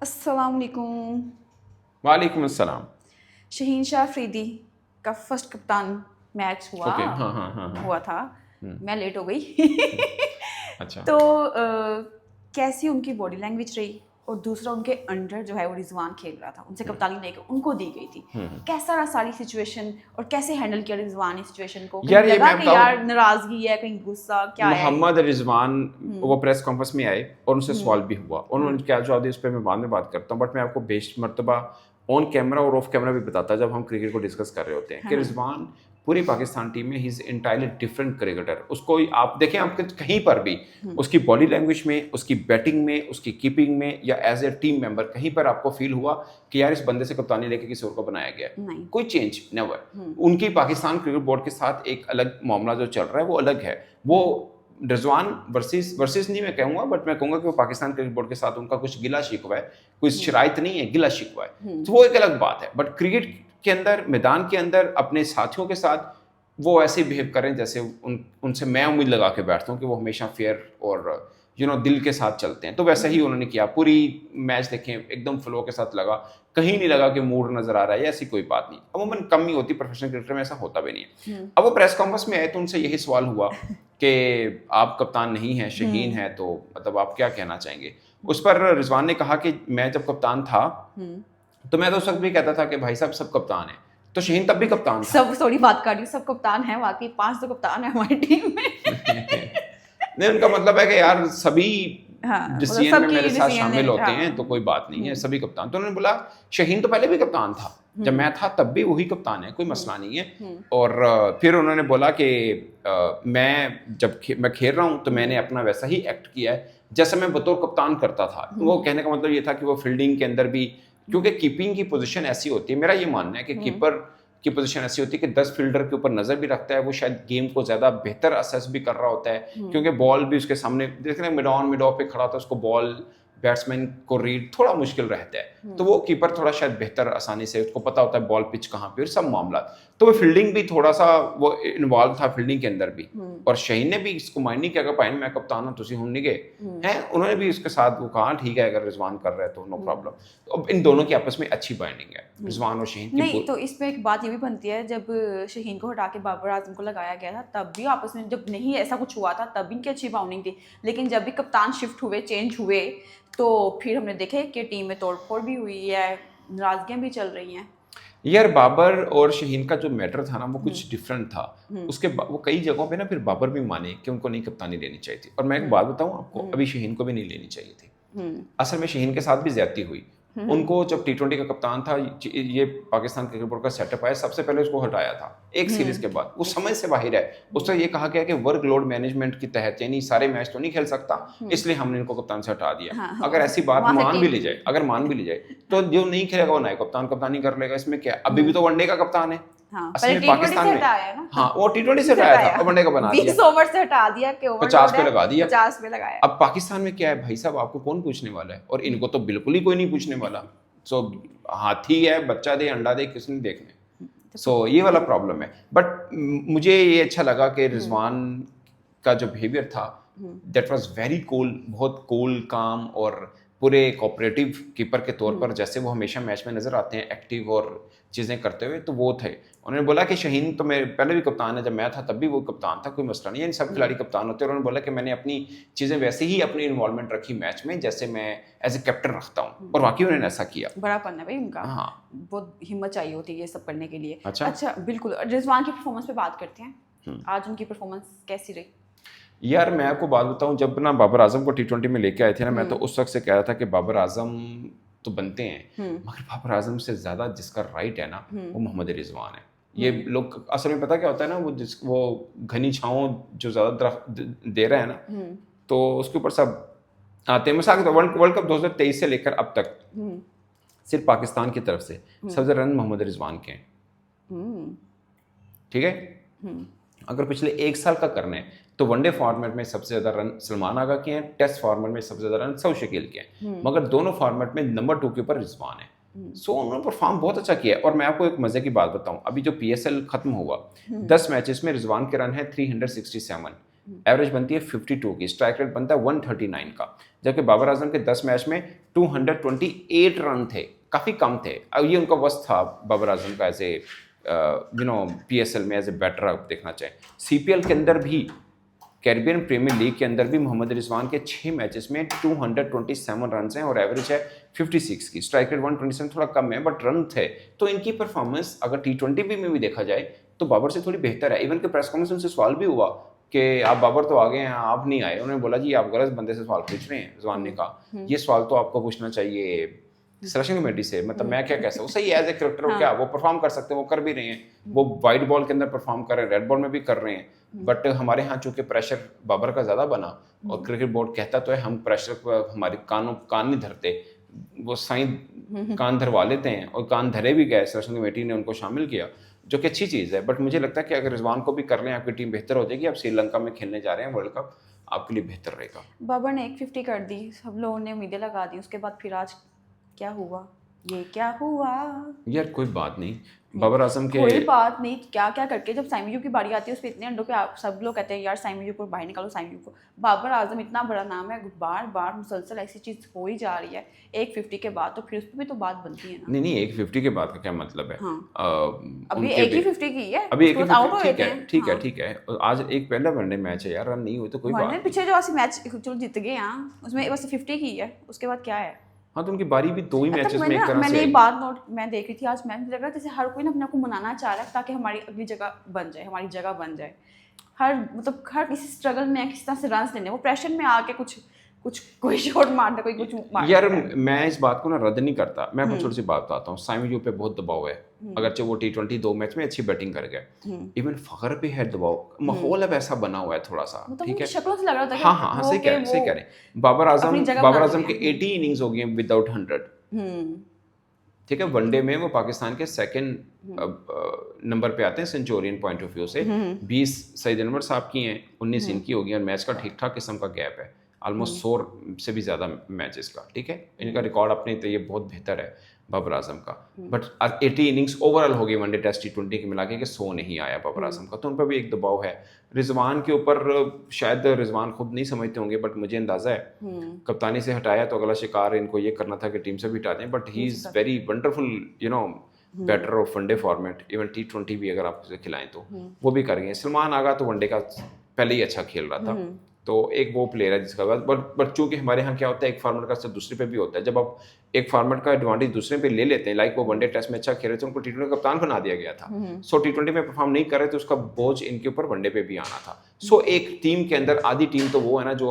अस्सलाम वालेकुम। वालेकुम अस्सलाम। शहीन शाह अफरीदी का फर्स्ट कप्तान मैच हुआ ओके, हाँ, हाँ, हाँ, हाँ। हुआ था। हुँ, मैं लेट हो गई। हुँ, अच्छा। तो कैसी उनकी बॉडी लैंग्वेज रही, और दूसरा उनके अंडर जो है वो रिजवान खेल रहा था, उनसे हुँ, कप्तानी लेकर उनको दी गई थी। हुँ, हुँ। कैसा रहा सारी सिचुएशन, और कैसे हैंडल किया रिजवान ने सिचुएशन को? कहीं यार ये लगा मैं कि यार बताऊँ, नाराजगी है, कहीं गुस्सा क्या है? मोहम्मद रिज़वान वो हम्म। प्रेस कॉन्फ्रेंस में आए और उनसे हम्म। सवाल भी हुआ। हाँ। उन्होंने क्या जवाब दिया, उस पे मैं बाद में बात करता हूँ, बट मैं आपको बेशत मर्तबा ऑन कैमरा और ऑफ कैमरा भी बताता जब हम क्रिकेट को डिस्कस कर रहे होते हैं हाँ। कि हाँ। रिज़वान पूरी पाकिस्तान टीम में he is entirely different cricketer. उसको आप देखें, आपके कहीं पर भी हम्म। उसकी बॉडी लैंग्वेज में, उसकी बैटिंग में, उसकी कीपिंग में, या एज ए टीम मेंबर कहीं पर आपको फील हुआ कि यार इस बंदे से कप्तानी लेके किसी और को बनाया गया है? नहीं। कोई चेंज नेवर। हम्म। उनकी पाकिस्तान क्रिकेट बोर्ड के साथ एक अलग मामला जो चल रहा है वो अलग है। वो रिजवान वर्सेस वर्सेस नहीं मैं कहूँगा, बट मैं कहूँगा कि वो पाकिस्तान क्रिकेट बोर्ड के साथ उनका कुछ गिला शिकवा है, कोई शराइत नहीं है, गिला शिकवा है। तो वो एक अलग बात है, बट क्रिकेट के अंदर, मैदान के अंदर अपने साथियों के साथ वो ऐसे बिहेव करें जैसे उनसे मैं उम्मीद लगा के बैठता हूँ कि वो हमेशा फेयर और दिल के साथ चलते हैं। तो वैसा ही उन्होंने किया। पूरी मैच देखें, एकदम फ्लो के साथ लगा, कहीं नहीं लगा कि मूड नजर आ रहा है, ऐसी कोई बात नहीं। अमूमन कम ही होती, प्रोफेशनल क्रिकेटर में ऐसा होता भी नहीं है। अब वो प्रेस कॉन्फ्रेंस में आए तो उनसे यही सवाल हुआ कि आप कप्तान नहीं हैं, शहीन है, तो मतलब आप क्या कहना चाहेंगे? उस पर रिजवान ने कहा कि मैं जब कप्तान था तो मैं तो उस वक्त भी कहता था कि भाई साहब सब कप्तान है। तो शहीन तब भी कप्तान था। सब थोड़ी बात कर रही हूँ, सब कप्तान है वाकई, 5 तो कप्तान है हमारी टीम में। नहीं, उनका मतलब है कि यार सभी हाँ, मतलब डिसीजन में सबकी मेरे साथ डिसीजन शामिल होते हैं, तो हाँ। कोई बात नहीं है, सभी कप्तान। तो उन्होंने बोला शहीन तो पहले भी कप्तान था, जब मैं था तब भी वही कप्तान है, कोई मसला नहीं है। और फिर उन्होंने बोला कि मैं जब मैं खेल रहा हूँ तो मैंने अपना वैसा ही एक्ट किया है जैसा मैं बतौर कप्तान करता था। वो कहने का मतलब ये था कि वो फील्डिंग के अंदर भी, क्योंकि कीपिंग की पोजीशन ऐसी होती है, मेरा ये मानना है कि कीपर की पोजीशन ऐसी होती है कि 10 फील्डर के ऊपर नजर भी रखता है, वो शायद गेम को ज्यादा बेहतर असेस भी कर रहा होता है, क्योंकि बॉल भी उसके सामने, देख रहे हैं मिड ऑफ पे खड़ा होता है, उसको बॉल बैट्समैन को रीड थोड़ा मुश्किल रहता है। तो वो कीपर थोड़ा शायद बेहतर आसानी से, उसको पता होता है बॉल पिच कहाँ पे और सब मामला। तो वो फील्डिंग भी थोड़ा सा वो इन्वॉल्व था फील्डिंग के अंदर भी। और शहीन ने भी इसको माइंड नहीं किया कि भाई मैं कप्तान हूँ, तुसी हुन नहीं गए हैं। उन्होंने भी उसके साथ वो कहा ठीक है, अगर रिजवान कर रहे हैं तो नो प्रॉब्लम। तो अब इन दोनों की आपस में अच्छी बाइंडिंग है, रिजवान और शहीन की। नहीं, तो इसमें एक बात ये भी बनती है, जब शहीन को हटा के बाबर आजम को लगाया गया था तब भी आपस में जब नहीं ऐसा कुछ हुआ था तब भी इनकी अच्छी बाउंडिंग थी, लेकिन जब भी कप्तान शिफ्ट हुए, चेंज हुए, तो फिर हमने देखे कि टीम में तोड़फोड़ भी हुई है, नाराजगियां भी चल रही हैं। यार बाबर और शहीन का जो मैटर था ना वो कुछ डिफरेंट था। वो कई जगहों पे ना फिर बाबर भी माने कि उनको नहीं कप्तानी लेनी चाहिए थी। और मैं एक बात बताऊं आपको, अभी शहीन को भी नहीं लेनी चाहिए थी। असल में शहीन के साथ भी ज्यादती हुई। उनको जब T20 का कप्तान था, ये पाकिस्तान क्रिकेट बोर्ड का सेटअप आया, सबसे पहले उसको हटाया था एक सीरीज के बाद। वो समझ से बाहर है। उससे ये कहा गया कि वर्कलोड मैनेजमेंट के तहत, यानी सारे मैच तो नहीं खेल सकता, इसलिए हमने इनको कप्तान से हटा दिया। हाँ, अगर ऐसी बात वहाँ से मान भी टीम ली जाए, अगर मान भी ली जाए, तो जो नहीं खेलेगा वो नए कप्तान कप्तानी कर लेगा, इसमें क्या? अभी भी तो वनडे का कप्तान है। हाँ, असल पहले में T20 पाकिस्तान से में, हटाया है ना। हाँ, वो T20 से हटाया था, अब वनडे का बना दिया, 20 ओवर से हटा दिया कि ओवरलोड 50 पे है, लगा दिया। 50 पे लगाया। अब पाकिस्तान में क्या है भाई साहब, आपको कौन पूछने वाला है? और इनको तो बिल्कुल ही कोई नहीं पूछने वाला। सो हाथी है, बच्चा दे अंडा दे, किसने देखने। सो ये वाला प्रॉब्लम है। बट मुझे ये अच्छा लगा कि रिजवान का जो बिहेवियर था दैट वाज वेरी कूल, बहुत कूल, काम, और पूरे कोऑपरेटिव कीपर के तौर पर जैसे वो हमेशा मैच में नजर आते हैं, एक्टिव और चीज़ें करते हुए, तो वो थे। उन्होंने बोला कि शहीन तो मेरे पहले भी कप्तान है, जब मैं था तब भी वो कप्तान था, कोई मसला नहीं है, इन सब खिलाड़ी कप्तान होते हैं। और उन्होंने बोला कि मैंने अपनी चीज़ें वैसे ही अपनी इन्वॉल्वमेंट रखी मैच में जैसे मैं एज ए कैप्टन रखता हूँ, और वाकई उन्होंने ऐसा किया। बड़ा पन है भाई उनका। हाँ। बहुत हिम्मत चाहिए होती है ये सब करने के लिए। अच्छा। बिल्कुल। रिजवान की परफॉर्मेंस पे बात करते हैं। आज उनकी परफॉर्मेंस कैसी रही? यार मैं आपको बात बताऊं, जब ना बाबर आजम को T20 में लेके आए थे ना, मैं तो उस वक्त से कह रहा था कि बाबर आजम तो बनते हैं, मगर बाबर आजम से ज्यादा जिसका राइट है ना वो मोहम्मद रिजवान है। ये लोग असल में पता क्या होता है ना, वो घनी छाओं जो ज्यादा दरख्त दे रहे हैं ना, तो उसके ऊपर सब आते हैं। मिसाल के वर्ल्ड कप 2023 से लेकर अब तक सिर्फ पाकिस्तान की तरफ से सबसे ज्यादा रन मोहम्मद रिजवान के हैं। ठीक है। अगर पिछले एक साल का करना है तो वनडे फॉर्मेट में सबसे ज्यादा रन सलमान आगा के हैं, टेस्ट फॉर्मेट में सबसे ज्यादा रन सऊद शकील के हैं, मगर दोनों फॉर्मेट में नंबर 2 के ऊपर रिजवान है। सो उन्होंने परफॉर्म बहुत अच्छा किया है। और मैं आपको एक मजे की बात बताऊं, अभी जो PSL खत्म हुआ 10 मैचेस में रिजवान के रन है 367, एवरेज बनती है 52 की, स्ट्राइक रेट बनता है 139 का, जबकि बाबर आजम के 10 मैच में 228 रन थे, काफ़ी कम थे। अब ये उनका वस्त था बाबर आजम का एज ए PSL में एज ए बैटर आप देखना चाहें। CPL के अंदर भी, कैरिबियन प्रीमियर लीग के अंदर भी मोहम्मद रिजवान के 6 मैचेस में 227 रन हैं और एवरेज है 56 की, स्ट्राइक रेट 127 थोड़ा कम है बट रन थे। तो इनकी परफॉर्मेंस अगर T20 में भी देखा जाए तो बाबर से थोड़ी बेहतर है। इवन के प्रेस कॉन्फ्रेंस उनसे सवाल भी हुआ कि आप बाबर तो आ गए हैं, आप नहीं आए। उन्होंने बोला जी आप गलत बंदे से सवाल पूछ रहे हैं। रिजवान ने कहा ये सवाल तो आपको पूछना चाहिए सिलेक्शन कमेटी से, मतलब मैं क्या कह सकता हूँ, सही एज ए क्रिकेटर क्या वो परफॉर्म कर सकते हैं, वो कर भी रहे हैं, वो वाइट बॉल के अंदर परफॉर्म कर रहे हैं, रेड बॉल में भी कर रहे हैं। बट हमारे यहाँ चूंकि प्रेशर बाबर का ज़्यादा बना और क्रिकेट बोर्ड कहता तो है हम प्रेशर को हमारे कान नहीं धरते, वो साइन कान धरवा लेते हैं और कान धरे भी गए, सिलेक्शन कमेटी ने उनको शामिल किया, जो कि अच्छी चीज़ है। बट मुझे लगता है कि अगर रिजवान को भी कर लें आपकी टीम बेहतर हो जाएगी। आप श्रीलंका में खेलने जा रहे हैं वर्ल्ड कप, आपके लिए बेहतर रहेगा। बाबर ने 150 कर दी, सब लोगों ने उम्मीदें लगा दी, उसके बाद फिर आज क्या हुआ, ये क्या हुआ यार? कोई बात नहीं, बाबर आजम के कोई बात नहीं, क्या क्या करके जब साइमी यू की बारी आती है उस पर इतने अंडों के सब लोग कहते हैं यार साइमी यू को बाहर निकालो, साइमी यू को। बाबर आजम इतना बड़ा नाम है, बार बार मुसलसल ऐसी चीज़ हो ही जा रही है। 150 के बाद तो फिर उस पर भी तो बात बनती है ना। नहीं 150 के बाद का क्या मतलब है? हाँ। अभी एक ही 50 की है, अभी एक ही आउट हो गए थे। ठीक है। आज एक पहला वनडे मैच है यार, रन नहीं हुए तो कोई बात नहीं। पीछे जो ऐसे मैच चलो जीत गए यहाँ, उसमें बस 50 की है, उसके बाद क्या है? हाँ तो उनकी बारी भी 2 ही मैचेस में एक तरह से। मैंने एक बात मैं देख रही थी आज मैच, मुझे लग रहा है जैसे हर कोई ना अपने आप को मनाना चाह रहा है ताकि हमारी अगली जगह बन जाए, हमारी जगह बन जाए। हर किसी स्ट्रगल में किसी तरह से रन लेने, वो प्रेशर में आके कुछ कोई शॉट मारना, कोई कुछ मारना। यार मैं इस बात को ना रद्द नहीं करता, मैं आपको छोटी सी बात बताता हूँ। साइमी यू पे बहुत दबाव है, अगरचे वो T20 2 मैच में अच्छी बैटिंग कर गए, इवन फखर पे है दबाव, माहौल अब ऐसा बना हुआ है थोड़ा सा, ठीक है, शक्लों से लग रहा था। हाँ सही कह रहे हैं। बाबर आजम के 80 इनिंग्स हो गए विदाउट 100, ठीक है। वनडे में वो पाकिस्तान के सेकंड नंबर पे आते हैं सेंचुरियन पॉइंट ऑफ व्यू से। 20 सईद अनवर साहब की हैं, 19 इनकी होगी और मैच का ठीक ठाक किस्म का गैप है, ऑलमोस्ट 100 से भी ज़्यादा मैचेस का, ठीक है। इनका रिकॉर्ड अपने तो ये बहुत बेहतर है बाबर आजम का। बट 80 इनिंग्स ओवरऑल हो गई वनडे टेस्ट T20 के मिला के, 100 नहीं आया बाबर आजम का, तो उन पर भी एक दबाव है। रिजवान के ऊपर शायद रिजवान खुद नहीं समझते होंगे, बट मुझे अंदाजा है कप्तानी से हटाया तो अगला शिकार इनको ये करना था कि टीम से भी हटा दें। But he is very wonderful batter of one day format, even T20 भी अगर आप उसे खिलाएं तो वो भी करेंगे। सलमान आगा तो वनडे का पहले ही अच्छा खेल रहा था, तो एक वो प्लेयर है जिसका बट चूंकि हमारे यहाँ क्या होता है, एक फॉर्मेट का असर दूसरे पे भी होता है। जब आप एक फॉर्मेट का एडवांटेज दूसरे पे ले लेते हैं, लाइक वो वनडे टेस्ट में अच्छा खेल रहे थे, उनको T20 कप्तान बना दिया गया था, सो T20 में परफॉर्म नहीं कर रहे तो उसका बोझ इनके ऊपर वनडे पे भी आना था। सो एक टीम के अंदर आधी टीम तो वो है ना जो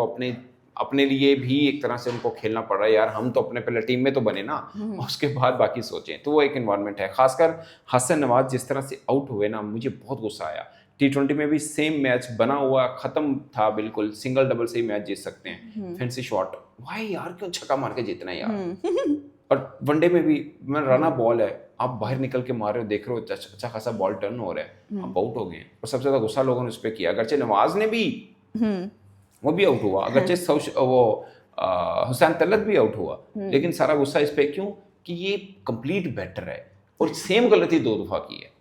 अपने लिए भी एक तरह से उनको खेलना पड़ रहा है, यार हम तो अपने पहले टीम में तो बने ना, उसके बाद बाकी सोचें, तो वो एक इन्वायरमेंट है। खासकर हसन नवाज जिस तरह से आउट हुए ना, मुझे बहुत गुस्सा आया। T20 में भी सेम मैच बना हुआ खत्म था, बिल्कुल सिंगल डबल से ही मैच जीत सकते हैं, फैंसी शॉट, भाई यार क्यों छक्का मार के जीतना है यार। और वनडे में भी रना बॉल है, आप बाहर निकल के मार रहे हो, देख रहे हो अच्छा खासा बॉल टर्न हो रहा है, आप आउट हो गए। और सबसे ज्यादा गुस्सा लोगों ने उस पर किया, अगरचे नवाज ने भी वो भी आउट हुआ, अगरचे वो हुसैन तलत भी आउट हुआ, लेकिन सारा गुस्सा इस पे क्यों कि ये कंप्लीट बैटर है और सेम गलती 2 दफा की है।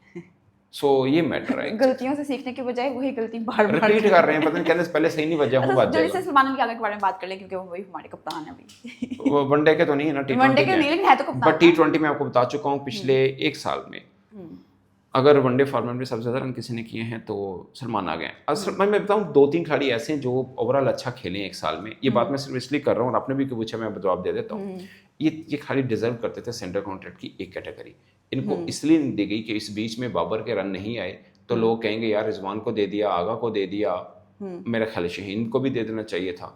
सो ये मैटर है, गलतियों से सीखने के बजाय वही गलती बार-बार रिपीट कर रहे हैं, पता नहीं कहते पहले सही नहीं बजा हूं, बात जाएगा। जैसे सलमान अली के बारे में बात कर लें क्योंकि वो वही हमारे कप्तान है अभी। वो वनडे के तो नहीं है ना, T20 वनडे के नहीं, लेकिन है तो कप्तान। बट T20 में आपको बता चुका हूं पिछले 1 साल में अगर वनडे फॉर्मेट में सबसे ज्यादा रन किसी ने किए हैं तो सलमान आ गए। असल मैं बताऊं 2-3 खिलाड़ी ऐसे हैं जो ओवरऑल अच्छा खेले 1 साल में, ये बात मैं सिर्फ इसलिए कर रहा हूँ और आपने भी क्यों पूछा मैं जवाब दे देता हूँ। ये खाली डिजर्व करते थे सेंटर कॉन्ट्रैक्ट की एक कैटेगरी, इनको इसलिए नहीं दी गई कि इस बीच में बाबर के रन नहीं आए तो लोग कहेंगे यार रिजवान को दे दिया, आगा को दे दिया, मेरा ख्याल शहीन को भी दे देना चाहिए था,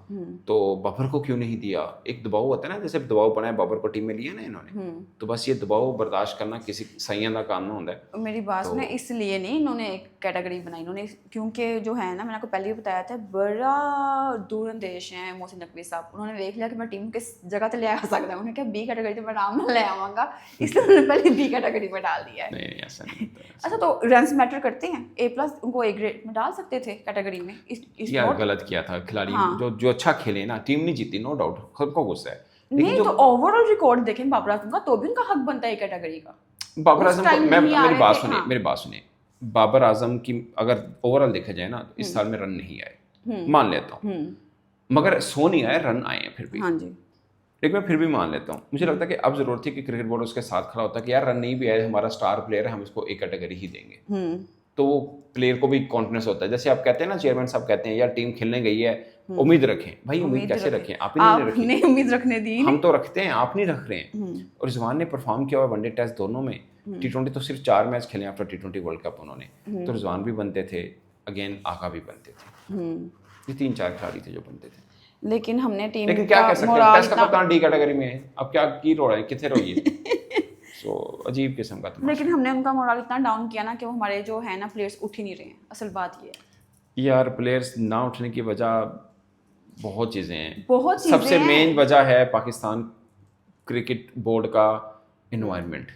तो बाबर को क्यों नहीं दिया। एक दबाव होता है ना, जैसे दबाव बनाया बाबर को टीम में लिया ना इन्होंने, तो बस ये दबाव बर्दाश्त करना किसी सैयद का काम ना होता है। मेरी बात सुने, इसलिए नहीं इन्होंने एक कैटेगरी बनाई इन्होंने, क्योंकि जो है ना मैंने आपको पहले भी बताया था, बड़ा दूरंदेश है मोहसिन नकवी साहब, उन्होंने देख लिया कि मैं टीम किस जगह से ले आ सकता है, उन्होंने कहा बी कैटेगरी तो मैं नाम ना ले आऊँगा, इसलिए उन्होंने पहले बी कैटेगरी में डाल दिया है। नहीं ऐसा नहीं। अच्छा तो रन्स मैटर करते हैं, A+ उनको A ग्रेड में डाल सकते थे कैटेगरी में। यार गलत किया था खिलाड़ी, जो अच्छा खेले ना, टीम नहीं जीती नो डाउट, खुद को गुस्सा है, नहीं तो ओवरऑल रिकॉर्ड देखें बाबर आजम का तो भी उनका हक बनता है कैटेगरी का। बाबर आजम को मेरी बात सुनिए, बाबर आजम की अगर ओवरऑल देखा जाए ना तो इस साल में रन नहीं आए, मान लेता हूँ, मगर 100 नहीं आए, रन आए हैं फिर भी, हाँ जी, लेकिन मैं फिर भी मान लेता हूँ। मुझे लगता है कि अब जरूरत है कि क्रिकेट बोर्ड उसके साथ खड़ा होता है कि यार रन नहीं भी आए, हमारा स्टार प्लेयर है, हम इसको एक कैटेगरी ही देंगे। तो वो प्लेयर को भी कॉन्फिडेंस होता है। जैसे आप कहते हैं ना, चेयरमैन साहब कहते हैं यार टीम खेलने गई है, उम्मीद रखें। भाई उम्मीद कैसे रखें? आप ही नहीं रखी, आपने उम्मीद रखने दी हम तो रखते हैं, आप नहीं रख रहे हैं। और रिजवान ने परफॉर्म किया हुआ वनडे टेस्ट दोनों में, T20 तो सिर्फ 4 मैच खेले आफ्टर T20 वर्ल्ड कप उन्होंने, तो रिजवान भी बनते थे, अगेन आगा भी बनते थे, ये 3-4 खिलाड़ी थे जो बनते थे। लेकिन हमने टीम लेकिन क्या कह सकते हैं, टेस्ट का कप्तान डी कैटेगरी में है, अब क्या की रो रहे हैं, कितने रोइए। सो अजीब किस्म का तमाशा। लेकिन हमने उनका मोरल इतना डाउन किया ना कि वो हमारे जो है ना प्लेयर्स उठ ही नहीं रहे हैं, असल बात ये है। यार प्लेयर्स ना उठने की वजह बहुत चीज़ें हैं, बहुत चीज़ें सबसे हैं। मेन वजह है पाकिस्तान क्रिकेट बोर्ड का इन्वायरमेंट।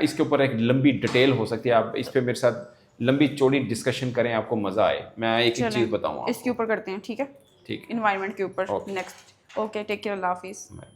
इसके ऊपर एक लंबी डिटेल हो सकती है, आप इस पे मेरे साथ लंबी चौड़ी डिस्कशन करें, आपको मज़ा आए। मैं एक एक चीज़ बताऊँ इसके ऊपर करते हैं, ठीक है, ठीक है, इन्वायरमेंट के ऊपर Okay. Next. Okay, take care, अल्लाह हाफिज़। मैं